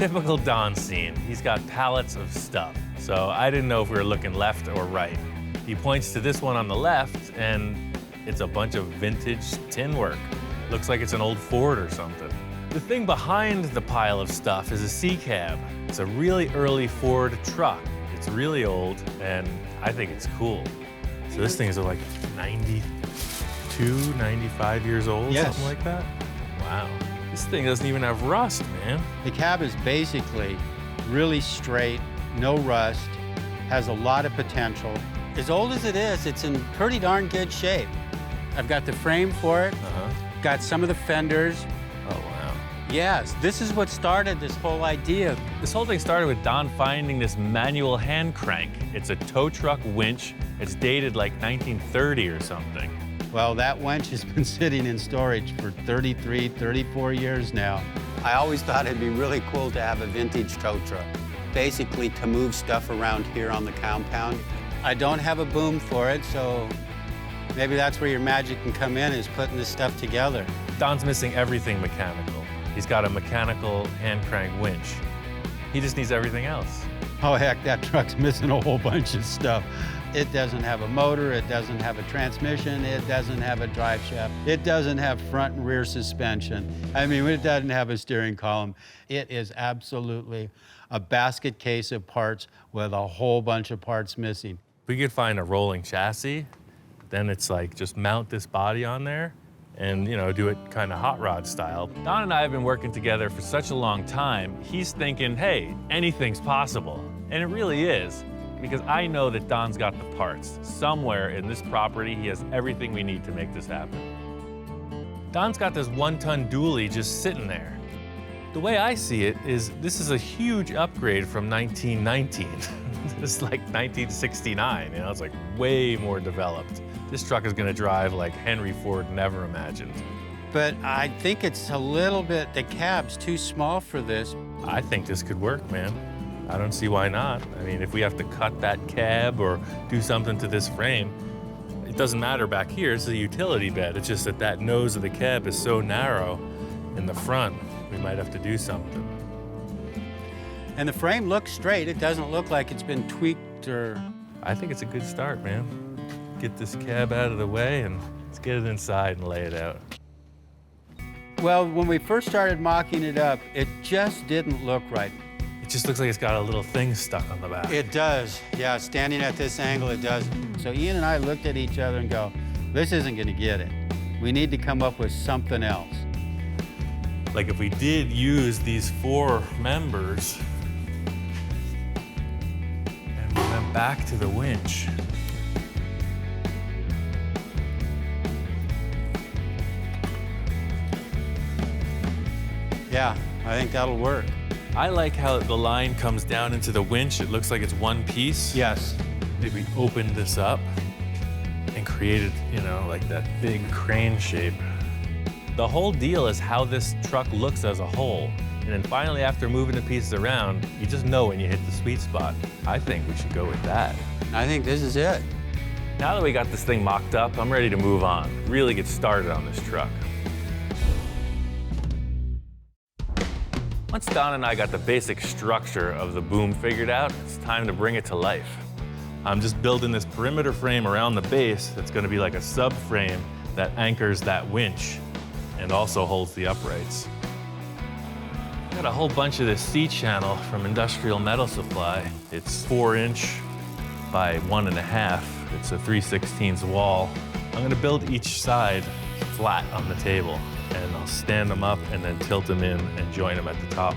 Typical Don scene. He's got pallets of stuff, so I didn't know if we were looking left or right. He points to this one on the left, and it's a bunch of vintage tin work. Looks like it's an old Ford or something. The thing behind the pile of stuff is a C-cab. It's a really early Ford truck. It's really old, and I think it's cool. So this thing is like 92, 95 years old, Yes. something like that? Wow. This thing doesn't even have rust, man. The cab is basically really straight, no rust, has a lot of potential. As old as it is, it's in pretty darn good shape. I've got the frame for it, got some of the fenders. Oh, wow. Yes, this is what started this whole idea. This whole thing started with Don finding this manual hand crank. It's a tow truck winch. It's dated like 1930 or something. Well, that winch has been sitting in storage for 33, 34 years now. I always thought it'd be really cool to have a vintage tow truck, basically to move stuff around here on the compound. I don't have a boom for it, so maybe that's where your magic can come in, is putting this stuff together. Don's missing everything mechanical. He's got a mechanical hand crank winch. He just needs everything else. Oh, heck, that truck's missing a whole bunch of stuff. It doesn't have a motor, it doesn't have a transmission, it doesn't have a drive shaft, it doesn't have front and rear suspension. I mean, it doesn't have a steering column. It is absolutely a basket case of parts with a whole bunch of parts missing. If we could find a rolling chassis, then it's like just mount this body on there and, you know, do it kind of hot rod style. Don and I have been working together for such a long time. He's thinking, hey, anything's possible. And it really is, because I know that Don's got the parts. Somewhere in this property, he has everything we need to make this happen. Don's got this 1-ton dually just sitting there. The way I see it is this is a huge upgrade from 1919. This is like 1969, you know, it's like way more developed. This truck is gonna drive like Henry Ford never imagined. But I think it's a little bit, the cab's too small for this. I think this could work, man. I don't see why not. I mean, if we have to cut that cab or do something to this frame, it doesn't matter back here, it's a utility bed. It's just that that nose of the cab is so narrow in the front, we might have to do something. And the frame looks straight. It doesn't look like it's been tweaked or... I think it's a good start, man. Get this cab out of the way and let's get it inside and lay it out. Well, when we first started mocking it up, it just didn't look right. It just looks like it's got a little thing stuck on the back. It does. Yeah, standing at this angle, it does. So Ian and I looked at each other and go, this isn't gonna get it. We need to come up with something else. Like if we did use these 4 members and we went back to the winch. Yeah, I think that'll work. I like how the line comes down into the winch. It looks like it's one piece. Yes. Maybe we opened this up and created, you know, like that big crane shape. The whole deal is how this truck looks as a whole. And then finally, after moving the pieces around, you just know when you hit the sweet spot. I think we should go with that. I think this is it. Now that we got this thing mocked up, I'm ready to move on, really get started on this truck. Once Don and I got the basic structure of the boom figured out, it's time to bring it to life. I'm just building this perimeter frame around the base that's gonna be like a subframe that anchors that winch and also holds the uprights. I got a whole bunch of this C-channel from Industrial Metal Supply. It's 4" by 1.5. It's a 3/16 wall. I'm gonna build each side flat on the table, and I'll stand them up and then tilt them in and join them at the top.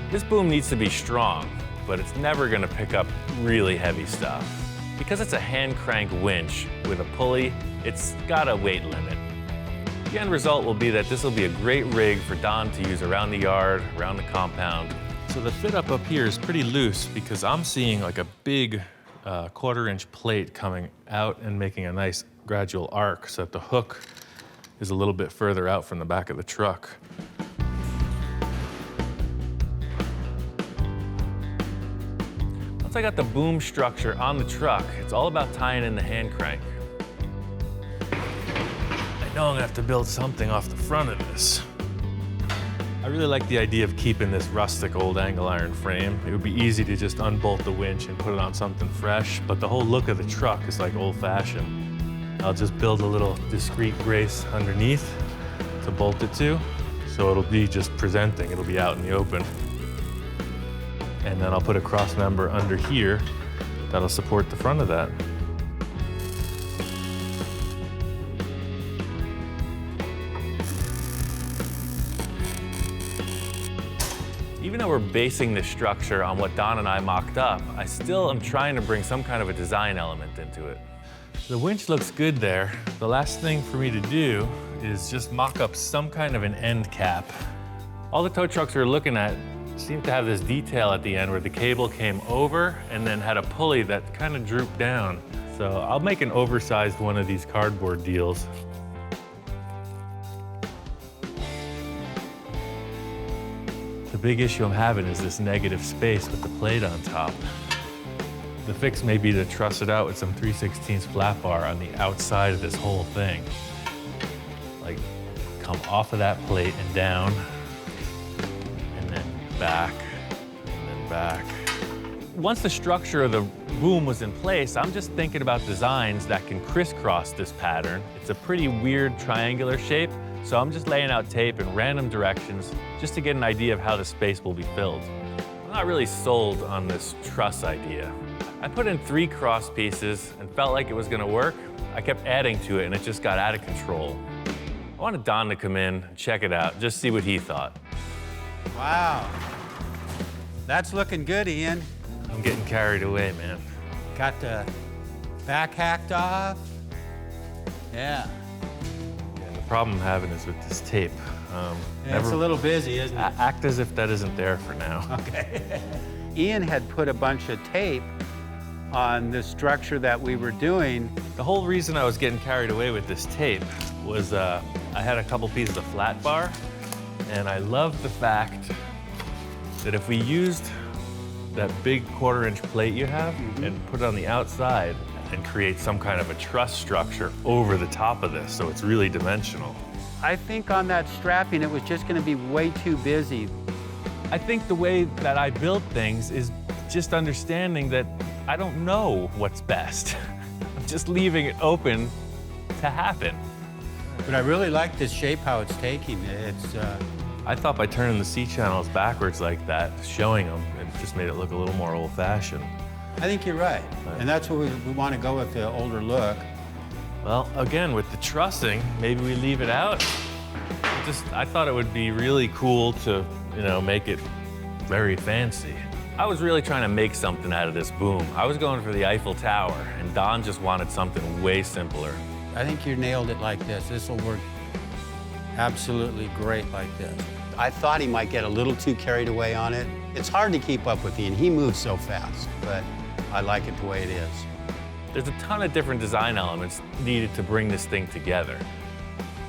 This boom needs to be strong, but it's never gonna pick up really heavy stuff. Because it's a hand crank winch with a pulley, it's got a weight limit. The end result will be that this will be a great rig for Don to use around the yard, around the compound. So the fit up here is pretty loose because I'm seeing like a big 1/4" plate coming out and making a nice gradual arc so that the hook is a little bit further out from the back of the truck. Once I got the boom structure on the truck, it's all about tying in the hand crank. I know I'm gonna have to build something off the front of this. I really like the idea of keeping this rustic old angle iron frame. It would be easy to just unbolt the winch and put it on something fresh, but the whole look of the truck is like old-fashioned. I'll just build a little discreet brace underneath to bolt it to, so it'll be just presenting, it'll be out in the open. And then I'll put a cross member under here that'll support the front of that. Even though we're basing this structure on what Don and I mocked up, I still am trying to bring some kind of a design element into it. The winch looks good there. The last thing for me to do is just mock up some kind of an end cap. All the tow trucks we're looking at seem to have this detail at the end where the cable came over and then had a pulley that kind of drooped down. So I'll make an oversized one of these cardboard deals. The big issue I'm having is this negative space with the plate on top. The fix may be to truss it out with some 3/16 flat bar on the outside of this whole thing. Like, come off of that plate and down, and then back, and then back. Once the structure of the boom was in place, I'm just thinking about designs that can crisscross this pattern. It's a pretty weird triangular shape, so I'm just laying out tape in random directions just to get an idea of how the space will be filled. I'm not really sold on this truss idea. I put in 3 cross pieces and felt like it was gonna work. I kept adding to it and it just got out of control. I wanted Don to come in and check it out, just see what he thought. Wow. That's looking good, Ian. I'm getting carried away, man. Got the back hacked off. Yeah. The problem I'm having is with this tape. Yeah, it's a little busy, isn't it? Act as if that isn't there for now. Okay. Ian had put a bunch of tape on the structure that we were doing. The whole reason I was getting carried away with this tape was I had a couple pieces of flat bar, and I loved the fact that if we used that big 1/4-inch plate you have and put it on the outside and create some kind of a truss structure over the top of this, so it's really dimensional. I think on that strapping, it was just gonna be way too busy. I think the way that I build things is just understanding that I don't know what's best. I'm just leaving it open to happen. But I really like this shape, how it's taking. I thought by turning the C channels backwards like that, showing them, it just made it look a little more old-fashioned. I think you're right. And that's what we want to go with, the older look. Well, again, with the trussing, maybe we leave it out. I thought it would be really cool to, make it very fancy. I was really trying to make something out of this boom. I was going for the Eiffel Tower, and Don just wanted something way simpler. I think you nailed it like this. This will work absolutely great like this. I thought he might get a little too carried away on it. It's hard to keep up with Ian. He moves so fast, but I like it the way it is. There's a ton of different design elements needed to bring this thing together.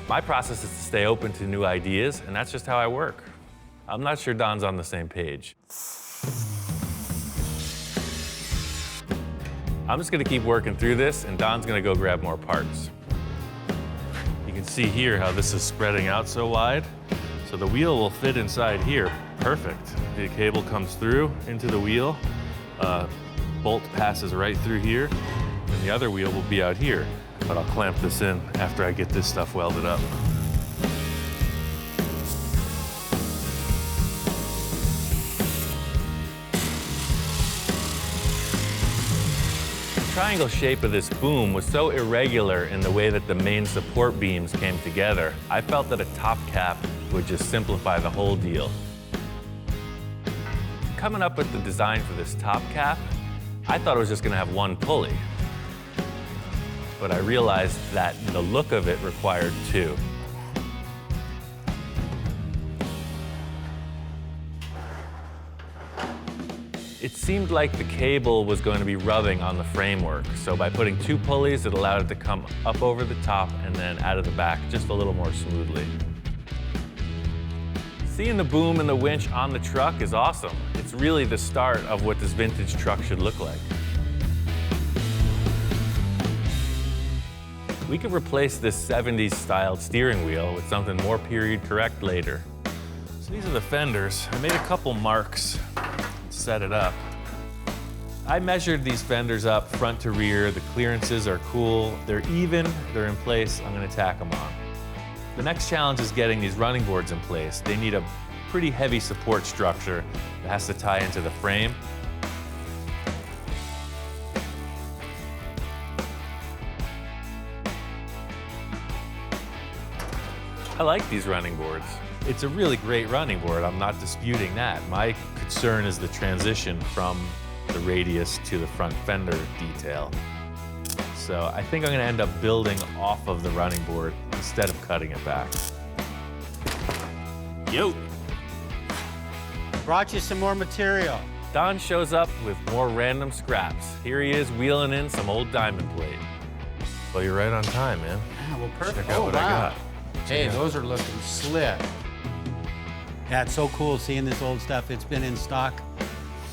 My process is to stay open to new ideas, and that's just how I work. I'm not sure Don's on the same page. I'm just gonna keep working through this, and Don's gonna go grab more parts. You can see here how this is spreading out so wide. So the wheel will fit inside here, perfect. The cable comes through into the wheel, bolt passes right through here, and the other wheel will be out here. But I'll clamp this in after I get this stuff welded up. The triangle shape of this boom was so irregular in the way that the main support beams came together, I felt that a top cap would just simplify the whole deal. Coming up with the design for this top cap, I thought it was just gonna have one pulley. But I realized that the look of it required 2. It seemed like the cable was going to be rubbing on the framework, so by putting 2 pulleys, it allowed it to come up over the top and then out of the back just a little more smoothly. Seeing the boom and the winch on the truck is awesome. It's really the start of what this vintage truck should look like. We could replace this 70s styled steering wheel with something more period correct later. So these are the fenders. I made a couple marks to set it up. I measured these fenders up front to rear. The clearances are cool. They're even, they're in place. I'm gonna tack them on. The next challenge is getting these running boards in place. They need a pretty heavy support structure that has to tie into the frame. I like these running boards. It's a really great running board. I'm not disputing that. My concern is the transition from the radius to the front fender detail. So I think I'm gonna end up building off of the running board instead of cutting it back. Yo! Brought you some more material. Don shows up with more random scraps. Here he is wheeling in some old diamond plate. Well, you're right on time, man. Yeah, well, perfect. Check out what I got. Hey, those are looking slick. Yeah, it's so cool seeing this old stuff. It's been in stock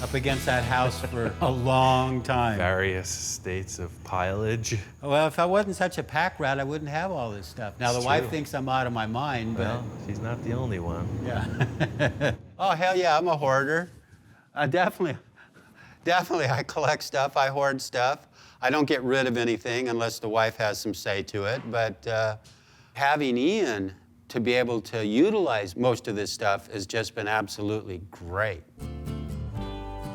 up against that house for a long time. Various states of pileage. Well, if I wasn't such a pack rat, I wouldn't have all this stuff. Now, the It's wife true. thinks I'm out of my mind, but... Well, she's not the only one. Yeah. Oh, hell yeah, I'm a hoarder. Definitely, I collect stuff, I hoard stuff. I don't get rid of anything unless the wife has some say to it, but having Ian to be able to utilize most of this stuff has just been absolutely great.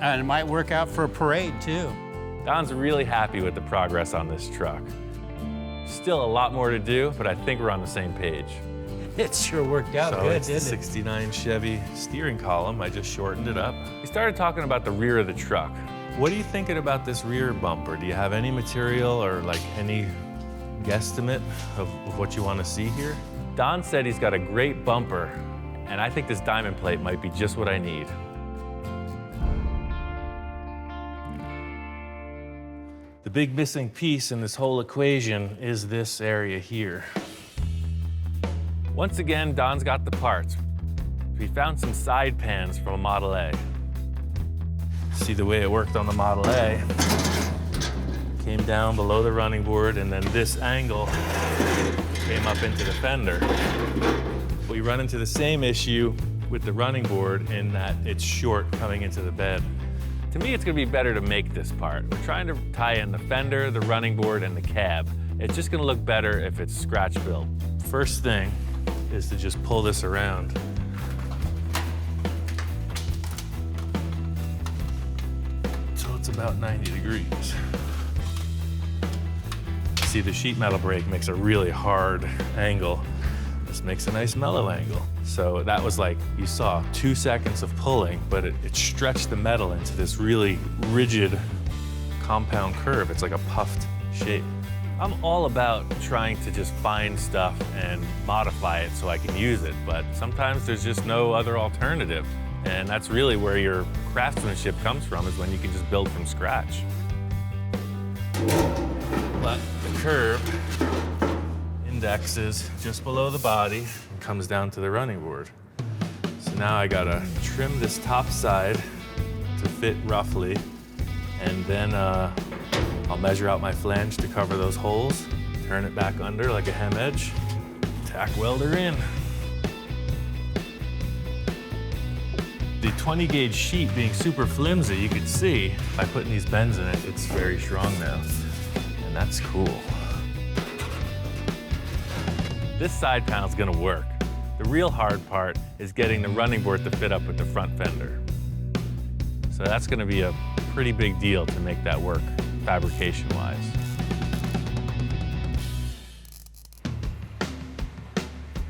And it might work out for a parade, too. Don's really happy with the progress on this truck. Still a lot more to do, but I think we're on the same page. It sure worked out So good, it's the didn't it? 69 Chevy steering column. I just shortened it up. We started talking about the rear of the truck. What are you thinking about this rear bumper? Do you have any material or like any guesstimate of what you want to see here? Don said he's got a great bumper, and I think this diamond plate might be just what I need. The big missing piece in this whole equation is this area here. Once again, Don's got the parts. We found some side pans from a Model A. See the way it worked on the Model A. Came down below the running board, and then this angle came up into the fender. We run into the same issue with the running board in that it's short coming into the bed. To me, it's gonna be better to make this part. We're trying to tie in the fender, the running board, and the cab. It's just gonna look better if it's scratch built. First thing is to just pull this around. So it's about 90 degrees. See, the sheet metal brake makes a really hard angle. This makes a nice mellow angle. So that was like, you saw 2 seconds of pulling, but it stretched the metal into this really rigid compound curve. It's like a puffed shape. I'm all about trying to just find stuff and modify it so I can use it, but sometimes there's just no other alternative. And that's really where your craftsmanship comes from, is when you can just build from scratch. But the curve indexes just below the body and comes down to the running board. So now I gotta trim this top side to fit roughly, and then I'll measure out my flange to cover those holes, turn it back under like a hem edge, tack welder in. The 20 gauge sheet being super flimsy, you can see by putting these bends in it, it's very strong now. And that's cool. This side panel's gonna work. The real hard part is getting the running board to fit up with the front fender. So that's gonna be a pretty big deal to make that work, fabrication-wise.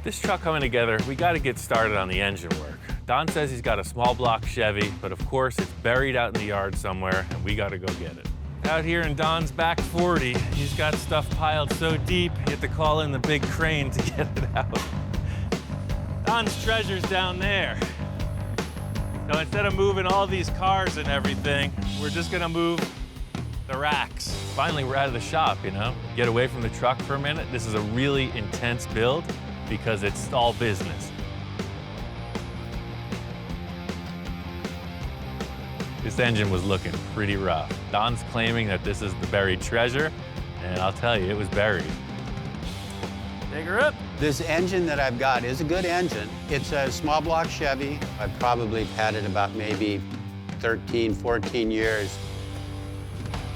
This truck coming together, we gotta get started on the engine work. Don says he's got a small block Chevy, but of course it's buried out in the yard somewhere, and we gotta go get it. Out here in Don's back 40, he's got stuff piled so deep, he had to call in the big crane to get it out. Don's treasure's down there. So instead of moving all these cars and everything, we're just gonna move the racks. Finally, we're out of the shop, you know? Get away from the truck for a minute. This is a really intense build because it's all business. This engine was looking pretty rough. Don's claiming that this is the buried treasure, and I'll tell you, it was buried. Take her up. This engine that I've got is a good engine. It's a small block Chevy. I've probably had it about maybe 13, 14 years.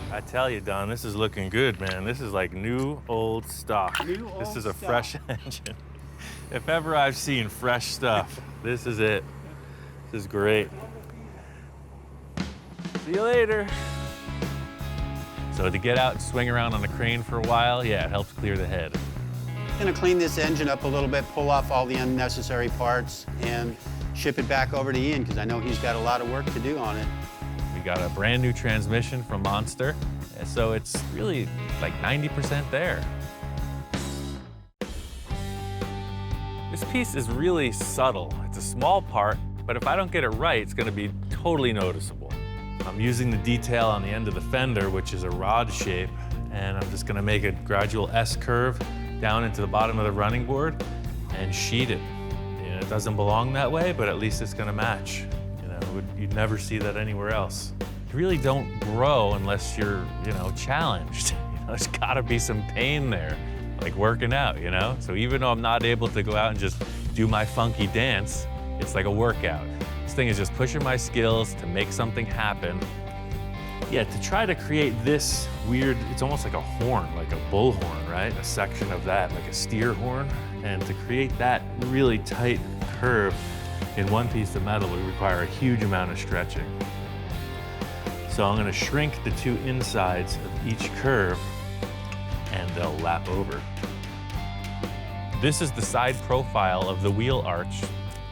I tell you, Don, this is looking good, man. This is like new old stock. This is a fresh engine. If ever I've seen fresh stuff, this is it. This is great. See you later. So to get out and swing around on the crane for a while, yeah, it helps clear the head. I'm gonna clean this engine up a little bit, pull off all the unnecessary parts, and ship it back over to Ian, because I know he's got a lot of work to do on it. We got a brand new transmission from Monster, and so it's really like 90% there. This piece is really subtle. It's a small part, but if I don't get it right, it's gonna be totally noticeable. I'm using the detail on the end of the fender, which is a rod shape, and I'm just gonna make a gradual S curve down into the bottom of the running board and sheet it. You know, it doesn't belong that way, but at least it's gonna match. You'd never see that anywhere else. You really don't grow unless you're, challenged. There's gotta be some pain there, like working out, So even though I'm not able to go out and just do my funky dance, it's like a workout. This thing is just pushing my skills to make something happen. Yeah, to try to create this weird, it's almost like a horn, like a bullhorn, right? A section of that, like a steer horn. And to create that really tight curve in one piece of metal would require a huge amount of stretching. So I'm gonna shrink the two insides of each curve and they'll lap over. This is the side profile of the wheel arch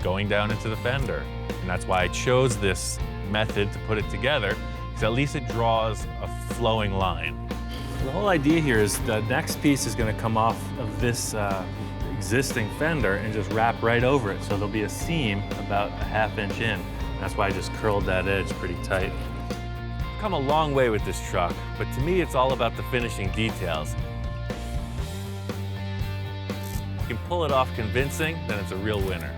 going down into the fender. And that's why I chose this method to put it together, because at least it draws a flowing line. The whole idea here is the next piece is gonna come off of this existing fender and just wrap right over it. So there'll be a seam about a ½ inch in. That's why I just curled that edge pretty tight. I've come a long way with this truck, but to me, it's all about the finishing details. If you can pull it off convincing, then it's a real winner.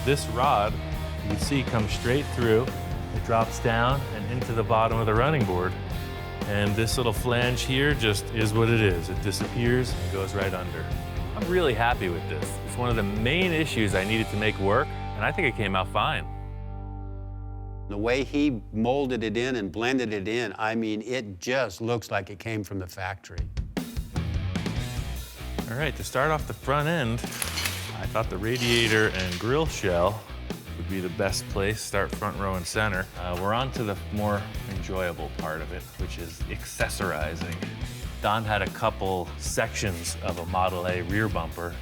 This rod, you can see, comes straight through. It drops down and into the bottom of the running board. And this little flange here just is what it is. It disappears and goes right under. I'm really happy with this. It's one of the main issues I needed to make work, and I think it came out fine. The way he molded it in and blended it in, I mean, it just looks like it came from the factory. All right, to start off the front end, I thought the radiator and grill shell would be the best place, start front row and center. We're on to the more enjoyable part of it, which is accessorizing. Don had a couple sections of a Model A rear bumper,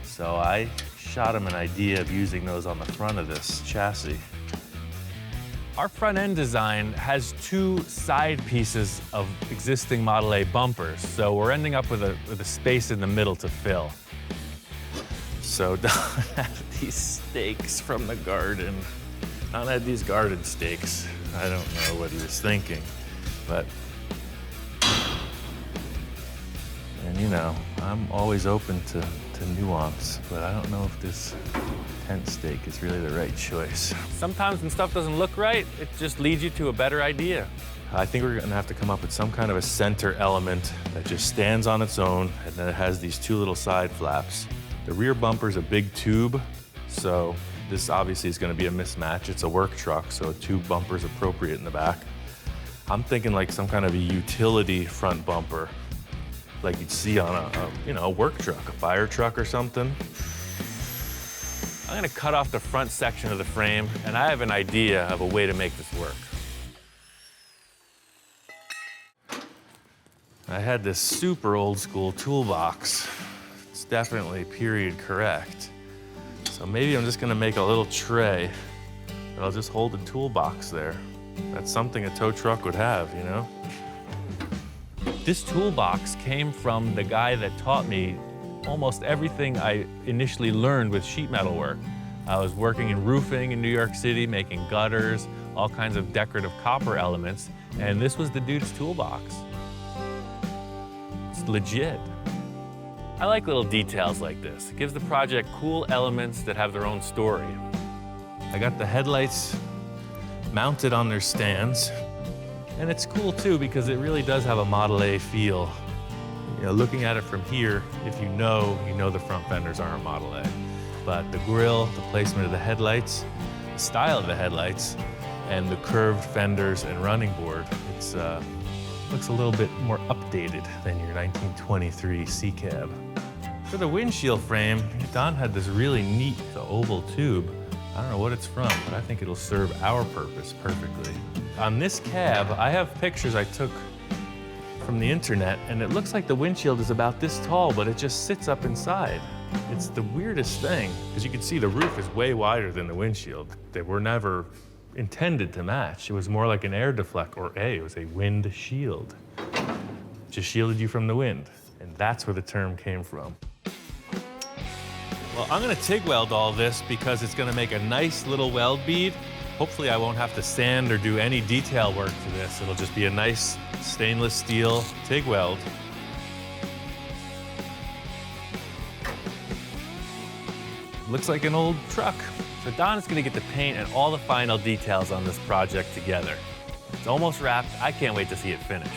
so I shot him an idea of using those on the front of this chassis. Our front end design has two side pieces of existing Model A bumpers, so we're ending up with a space in the middle to fill. So Don had these stakes from the garden. Don had these garden stakes. I don't know what he was thinking, but, and I'm always open to nuance, but I don't know if this tent stake is really the right choice. Sometimes when stuff doesn't look right, it just leads you to a better idea. I think we're gonna have to come up with some kind of a center element that just stands on its own, and then it has these two little side flaps. The rear bumper's a big tube, so this obviously is gonna be a mismatch. It's a work truck, so a tube bumper's appropriate in the back. I'm thinking like some kind of a utility front bumper, like you'd see on a work truck, a fire truck or something. I'm gonna cut off the front section of the frame, and I have an idea of a way to make this work. I had this super old school toolbox. It's definitely period correct. So maybe I'm just gonna make a little tray that'll just hold the toolbox there. That's something a tow truck would have, This toolbox came from the guy that taught me almost everything I initially learned with sheet metal work. I was working in roofing in New York City, making gutters, all kinds of decorative copper elements, and this was the dude's toolbox. It's legit. I like little details like this. It gives the project cool elements that have their own story. I got the headlights mounted on their stands. And it's cool too because it really does have a Model A feel. You know, looking at it from here, if you know the front fenders aren't Model A. But the grille, the placement of the headlights, the style of the headlights, and the curved fenders and running board, it's looks a little bit more updated than your 1923 C cab. For the windshield frame, Don had this really neat oval tube. I don't know what it's from, but I think it'll serve our purpose perfectly. On this cab, I have pictures I took from the internet, and it looks like the windshield is about this tall, but it just sits up inside. It's the weirdest thing, because you can see the roof is way wider than the windshield. They were never intended to match. It was more like an air deflect, or it was a wind shield. Just shielded you from the wind, and that's where the term came from. Well, I'm gonna TIG weld all this because it's gonna make a nice little weld bead. Hopefully I won't have to sand or do any detail work to this. It'll just be a nice stainless steel TIG weld. Looks like an old truck. So Don is gonna get the paint and all the final details on this project together. It's almost wrapped. I can't wait to see it finished.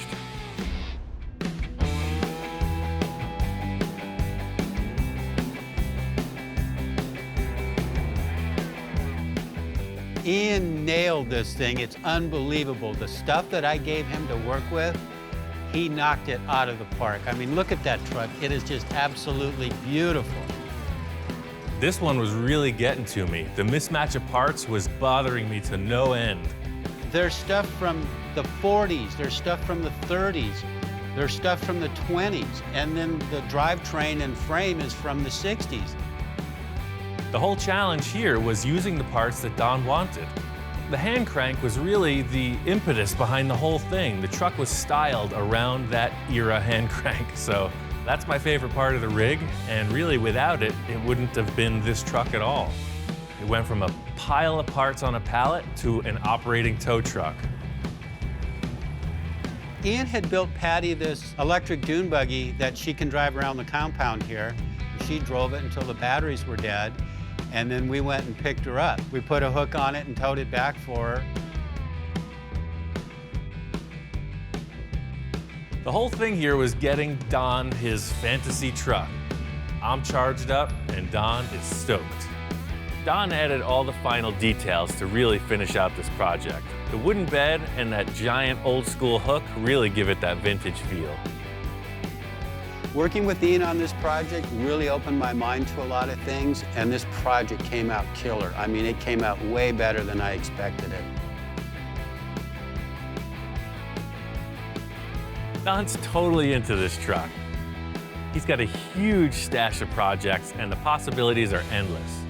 Ian nailed this thing. It's unbelievable. The stuff that I gave him to work with, he knocked it out of the park. I mean, look at that truck. It is just absolutely beautiful. This one was really getting to me. The mismatch of parts was bothering me to no end. There's stuff from the 40s, there's stuff from the 30s, there's stuff from the 20s, and then the drivetrain and frame is from the 60s. The whole challenge here was using the parts that Don wanted. The hand crank was really the impetus behind the whole thing. The truck was styled around that era hand crank, so that's my favorite part of the rig, and really without it, it wouldn't have been this truck at all. It went from a pile of parts on a pallet to an operating tow truck. Ian had built Patty this electric dune buggy that she can drive around the compound here. She drove it until the batteries were dead, and then we went and picked her up. We put a hook on it and towed it back for her. The whole thing here was getting Don his fantasy truck. I'm charged up and Don is stoked. Don added all the final details to really finish out this project. The wooden bed and that giant old school hook really give it that vintage feel. Working with Ian on this project really opened my mind to a lot of things, and this project came out killer. I mean, it came out way better than I expected it. Don's totally into this truck. He's got a huge stash of projects and the possibilities are endless.